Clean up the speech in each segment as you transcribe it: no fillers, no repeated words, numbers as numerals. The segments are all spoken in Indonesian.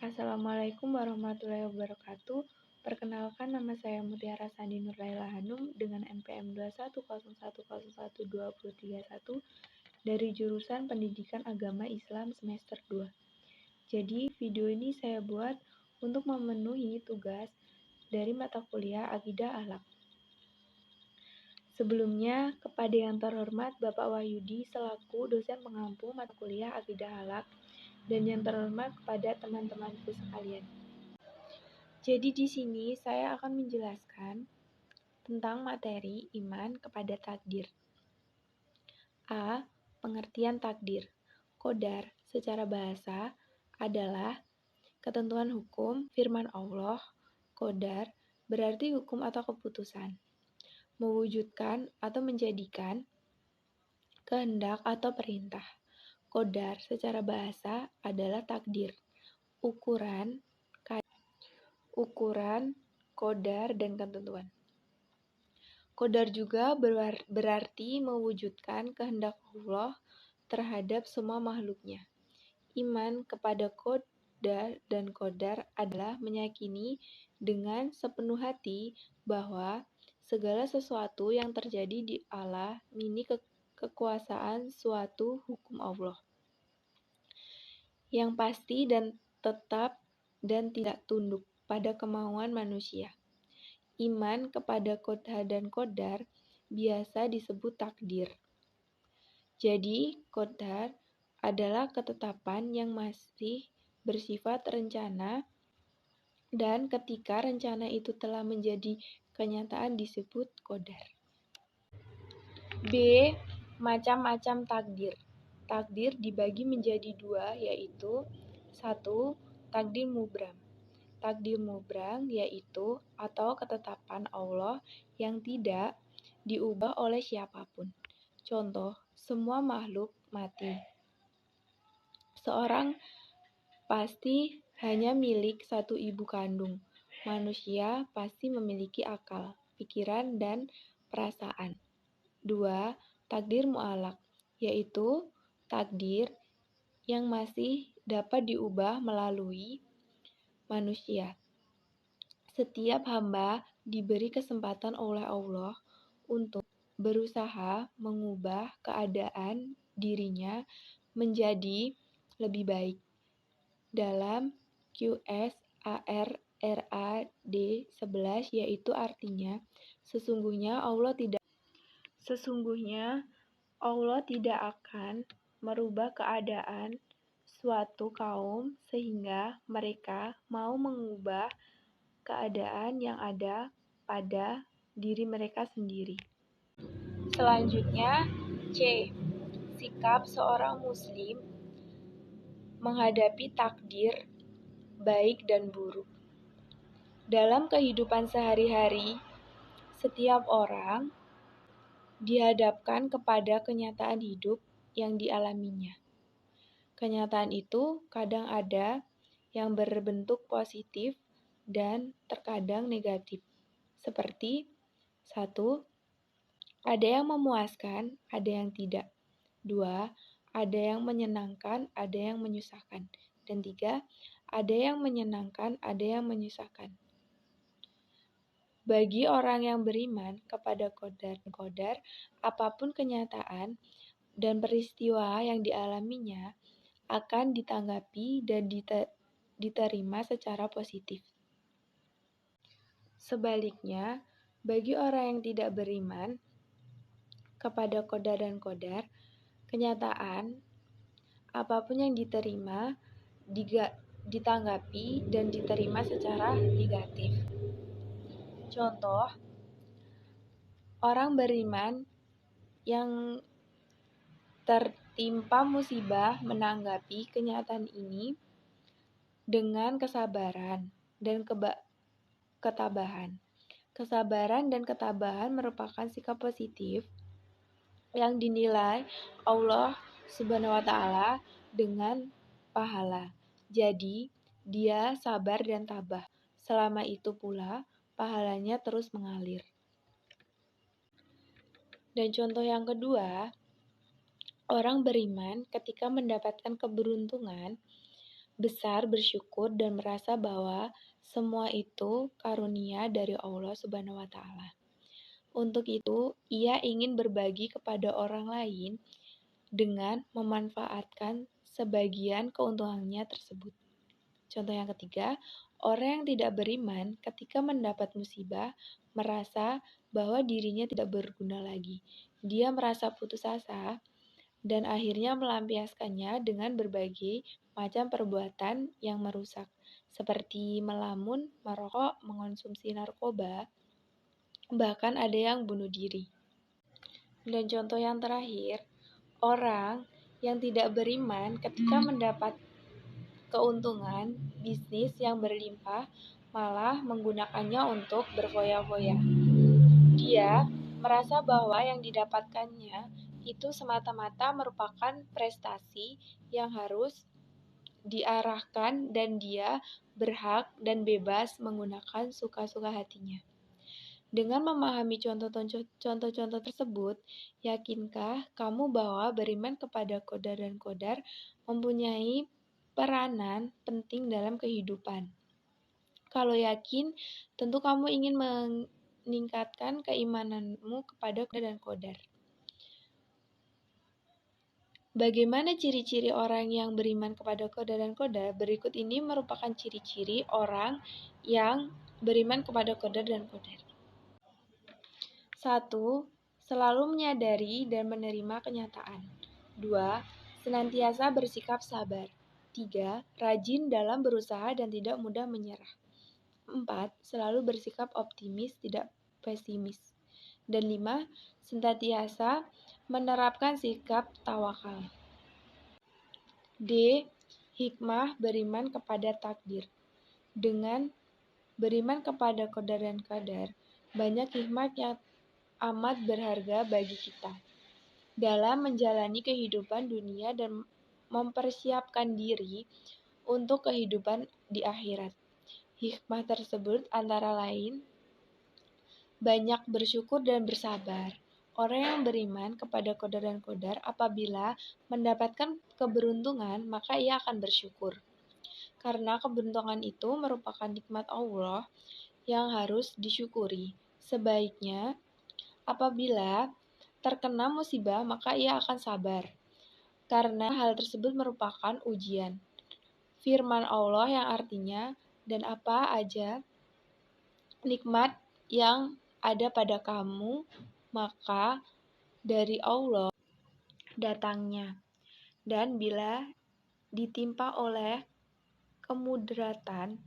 Assalamualaikum warahmatullahi wabarakatuh. Perkenalkan, nama saya Mutiara Sandi Nurlaila Hanum dengan NPM 2101012031 dari jurusan Pendidikan Agama Islam semester 2. Jadi, video ini saya buat untuk memenuhi tugas dari mata kuliah Akidah Akhlak. Sebelumnya, kepada yang terhormat Bapak Wahyudi selaku dosen pengampu mata kuliah Akidah Akhlak dan yang terhormat kepada teman-temanku sekalian. Jadi di sini saya akan menjelaskan tentang materi iman kepada takdir. A. Pengertian takdir. Qadar secara bahasa adalah ketentuan hukum firman Allah. Qadar berarti hukum atau keputusan. Mewujudkan atau menjadikan kehendak atau perintah. Qadar secara bahasa adalah takdir. Ukuran, qadar, dan ketentuan. Qadar juga berarti mewujudkan kehendak Allah terhadap semua makhluknya. Iman kepada qadar dan qadar adalah meyakini dengan sepenuh hati bahwa segala sesuatu yang terjadi di alam ini kekuasaan suatu hukum Allah yang pasti dan tetap dan tidak tunduk pada kemauan manusia. Iman kepada qadar dan qadar biasa disebut takdir. Jadi, qadar adalah ketetapan yang masih bersifat rencana dan ketika rencana itu telah menjadi kenyataan disebut qadar. B. Macam-macam takdir. Takdir dibagi menjadi dua, yaitu 1. Takdir mubram. Takdir mubram yaitu atau ketetapan Allah yang tidak diubah oleh siapapun. Contoh, semua makhluk mati. Seorang pasti hanya milik satu ibu kandung. Manusia pasti memiliki akal, pikiran, dan perasaan. 2. Takdir mu'allaq, yaitu takdir yang masih dapat diubah melalui manusia. Setiap hamba diberi kesempatan oleh Allah untuk berusaha mengubah keadaan dirinya menjadi lebih baik. Dalam QSARRAD 11, yaitu artinya sesungguhnya Allah tidak akan merubah keadaan suatu kaum sehingga mereka mau mengubah keadaan yang ada pada diri mereka sendiri. Selanjutnya, C. Sikap seorang muslim menghadapi takdir baik dan buruk. Dalam kehidupan sehari-hari, setiap orang dihadapkan kepada kenyataan hidup yang dialaminya. Kenyataan itu kadang ada yang berbentuk positif dan terkadang negatif. Seperti 1. Ada yang memuaskan, ada yang tidak. 2. Ada yang menyenangkan, ada yang menyusahkan. Dan 3. Ada yang menyenangkan, ada yang menyusahkan. Bagi orang yang beriman kepada qadar, apapun kenyataan dan peristiwa yang dialaminya akan ditanggapi dan diterima secara positif. Sebaliknya, bagi orang yang tidak beriman kepada qadar dan qadar, kenyataan apapun yang diterima ditanggapi dan diterima secara negatif. Contoh, orang beriman yang tertimpa musibah menanggapi kenyataan ini dengan kesabaran dan ketabahan. Kesabaran dan ketabahan merupakan sikap positif yang dinilai Allah Subhanahu wa Ta'ala dengan pahala. Jadi, dia sabar dan tabah. Selama itu pula, pahalanya terus mengalir. Dan contoh yang kedua, orang beriman ketika mendapatkan keberuntungan besar bersyukur dan merasa bahwa semua itu karunia dari Allah Subhanahu wa Ta'ala. Untuk itu, ia ingin berbagi kepada orang lain dengan memanfaatkan sebagian keuntungannya tersebut. Contoh yang ketiga, orang yang tidak beriman ketika mendapat musibah merasa bahwa dirinya tidak berguna lagi. Dia merasa putus asa dan akhirnya melampiaskannya dengan berbagai macam perbuatan yang merusak, seperti melamun, merokok, mengonsumsi narkoba, bahkan ada yang bunuh diri. Dan contoh yang terakhir, orang yang tidak beriman ketika mendapat keuntungan bisnis yang berlimpah malah menggunakannya untuk berfoya-foya. Dia merasa bahwa yang didapatkannya itu semata-mata merupakan prestasi yang harus diarahkan dan dia berhak dan bebas menggunakan suka-suka hatinya. Dengan memahami contoh-contoh tersebut, yakinkah kamu bahwa beriman kepada qadar dan qadar mempunyai peranan penting dalam kehidupan? Kalau yakin, tentu kamu ingin meningkatkan keimananmu kepada qadar dan qadar. Bagaimana ciri-ciri orang yang beriman kepada qadar dan qadar? Berikut ini merupakan ciri-ciri orang yang beriman kepada qadar dan qadar. 1. Selalu menyadari dan menerima kenyataan. 2. Senantiasa bersikap sabar. 3. Rajin dalam berusaha dan tidak mudah menyerah. 4. Selalu bersikap optimis, tidak pesimis. Dan 5. Senantiasa menerapkan sikap tawakal. D. Hikmah beriman kepada takdir. Dengan beriman kepada qadar dan qadar, banyak hikmah yang amat berharga bagi kita dalam menjalani kehidupan dunia dan mempersiapkan diri untuk kehidupan di akhirat. Hikmah tersebut antara lain banyak bersyukur dan bersabar. Orang yang beriman kepada qadar dan qadar apabila mendapatkan keberuntungan, maka ia akan bersyukur. Karena keberuntungan itu merupakan nikmat Allah yang harus disyukuri. Sebaiknya apabila terkena musibah, maka ia akan sabar, karena hal tersebut merupakan ujian. Firman Allah yang artinya, dan apa aja nikmat yang ada pada kamu, maka dari Allah datangnya. Dan bila ditimpa oleh kemudaratan,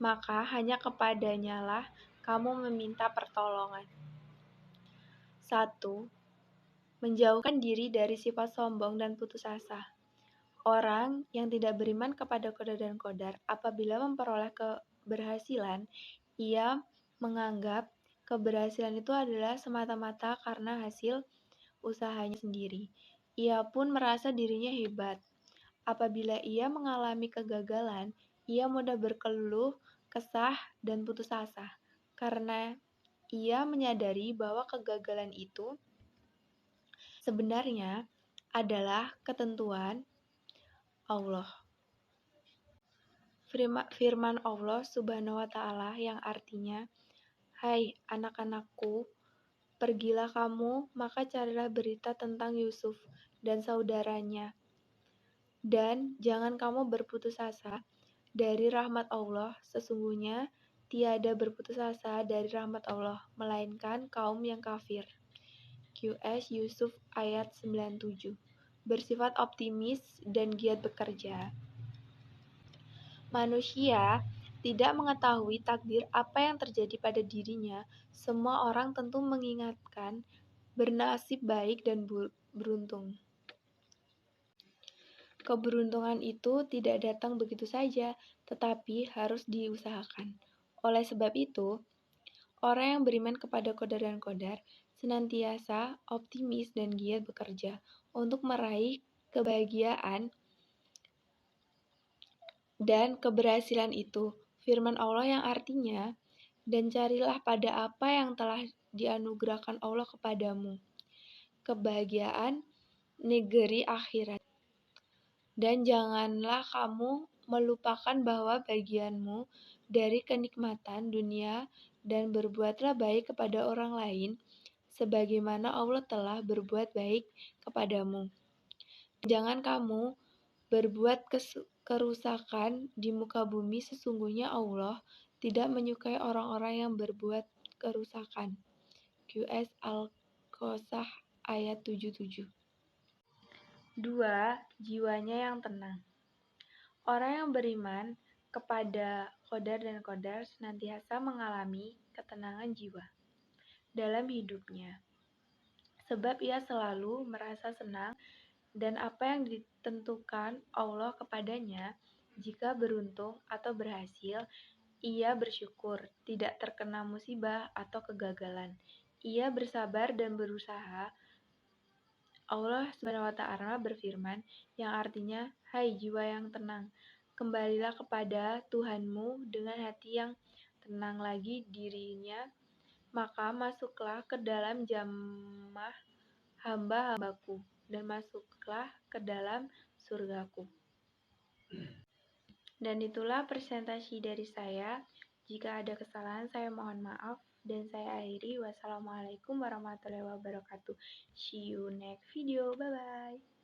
maka hanya kepadanya lah kamu meminta pertolongan. 1. Menjauhkan diri dari sifat sombong dan putus asa. Orang yang tidak beriman kepada qadar dan qadar, apabila memperoleh keberhasilan, ia menganggap keberhasilan itu adalah semata-mata karena hasil usahanya sendiri. Ia pun merasa dirinya hebat. Apabila ia mengalami kegagalan, ia mudah berkeluh kesah dan putus asa, karena ia menyadari bahwa kegagalan itu sebenarnya adalah ketentuan Allah. Firman Allah Subhanahu wa Ta'ala yang artinya, "Hai anak-anakku, pergilah kamu, maka carilah berita tentang Yusuf dan saudaranya, dan jangan kamu berputus asa dari rahmat Allah. Sesungguhnya tiada berputus asa dari rahmat Allah, melainkan kaum yang kafir." QS Yusuf ayat 97. Bersifat optimis dan giat bekerja. Manusia tidak mengetahui takdir apa yang terjadi pada dirinya. Semua orang tentu mengingatkan bernasib baik dan beruntung. Keberuntungan itu tidak datang begitu saja, tetapi harus diusahakan. Oleh sebab itu, orang yang beriman kepada qadar dan qadar senantiasa optimis dan giat bekerja untuk meraih kebahagiaan dan keberhasilan itu. Firman Allah yang artinya, dan carilah pada apa yang telah dianugerahkan Allah kepadamu, kebahagiaan negeri akhirat. Dan janganlah kamu melupakan bahwa bagianmu dari kenikmatan dunia dan berbuatlah baik kepada orang lain, sebagaimana Allah telah berbuat baik kepadamu. Jangan kamu berbuat kerusakan di muka bumi, sesungguhnya Allah tidak menyukai orang-orang yang berbuat kerusakan. QS Al-Qasas ayat 77. 2. Jiwanya yang tenang. Orang yang beriman kepada qadar dan qadar senantiasa mengalami ketenangan jiwa dalam hidupnya, sebab ia selalu merasa senang dan apa yang ditentukan Allah kepadanya. Jika beruntung atau berhasil, ia bersyukur, tidak terkena musibah atau kegagalan. Ia bersabar dan berusaha. Allah SWT berfirman, yang artinya, hai jiwa yang tenang, kembalilah kepada Tuhanmu dengan hati yang tenang lagi dirinya, maka masuklah ke dalam jamah hamba-hambaku, dan masuklah ke dalam surgaku. Dan itulah presentasi dari saya. Jika ada kesalahan, saya mohon maaf. Dan saya akhiri. Wassalamualaikum warahmatullahi wabarakatuh. See you next video. Bye-bye.